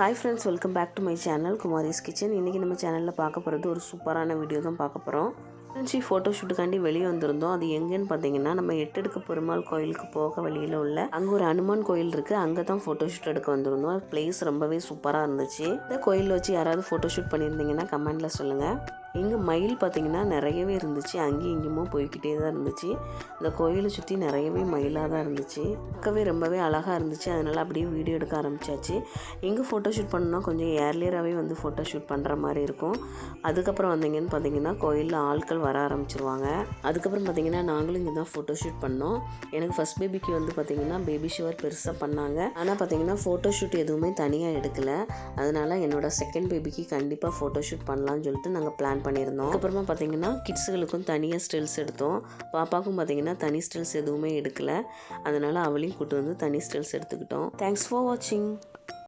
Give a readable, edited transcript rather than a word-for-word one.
Hi friends, welcome back to my channel Kumari's kitchen. இன்றைக்கி நம்ம சேனலில் பார்க்க போகிறது ஒரு சூப்பரான வீடியோ தான் பார்க்க போகிறோம். ஃபோட்டோ ஷூட்டுக்காண்டி வெளியே வந்திருந்தோம். அது எங்கேன்னு பார்த்தீங்கன்னா, நம்ம எட்டடுக்கு பெருமாள் கோயிலுக்கு போக வழியில் உள்ள அங்கே ஒரு அனுமான் கோயில் இருக்குது. அங்கே தான் ஃபோட்டோ ஷூட் எடுக்க வந்திருந்தோம். பிளேஸ் ரொம்பவே சூப்பராக இருந்துச்சு. இந்த கோயிலில் வச்சு யாராவது ஃபோட்டோ ஷூட் பண்ணியிருந்தீங்கன்னா கமெண்டில் சொல்லுங்கள். இங்கே மயில் பார்த்திங்கன்னா நிறையவே இருந்துச்சு. அங்கேயும் இங்கேயுமா போய்கிட்டே தான் இருந்துச்சு. இந்த கோயிலை சுற்றி நிறையவே மயிலாக தான் இருந்துச்சு. பார்க்கவே ரொம்பவே அழகாக இருந்துச்சு. அதனால் அப்படியே வீடியோ எடுக்க ஆரம்பித்தாச்சு. இங்கே ஃபோட்டோ ஷூட் பண்ணோன்னா கொஞ்சம் ஏர்லியராகவே வந்து ஃபோட்டோ ஷூட் பண்ணுற மாதிரி இருக்கும். அதுக்கப்புறம் வந்தீங்கன்னு பார்த்தீங்கன்னா கோயிலில் ஆட்கள் வர ஆரம்பிச்சிருவாங்க. அதுக்கப்புறம் பார்த்திங்கன்னா நாங்களும் இங்கே தான் ஃபோட்டோ ஷூட் பண்ணோம். எனக்கு ஃபஸ்ட் பேபிக்கு வந்து பார்த்திங்கன்னா பேபி ஷவர் பெருசாக பண்ணாங்க. ஆனால் பார்த்திங்கன்னா ஃபோட்டோ ஷூட் எதுவுமே தனியாக எடுக்கலை. அதனால் என்னோடய செகண்ட் பேபிக்கு கண்டிப்பாக ஃபோட்டோ ஷூட் பண்ணலான்னு சொல்லிட்டு நாங்கள் பிளான் பண்ணியிருந்தோம். அதுக்கப்புறமா பார்த்தீங்கன்னா கிட்ஸுகளுக்கும் தனியாக ஸ்டில்ஸ் எடுத்தோம். பாப்பாவுக்கும் பார்த்தீங்கன்னா தனி ஸ்டில்ஸ் எதுவுமே எடுக்கலை. அதனால் அவளையும் கூட்டு வந்து தனி ஸ்டில்ஸ் எடுத்துக்கிட்டோம். தேங்க்ஸ் ஃபார் வாட்சிங்.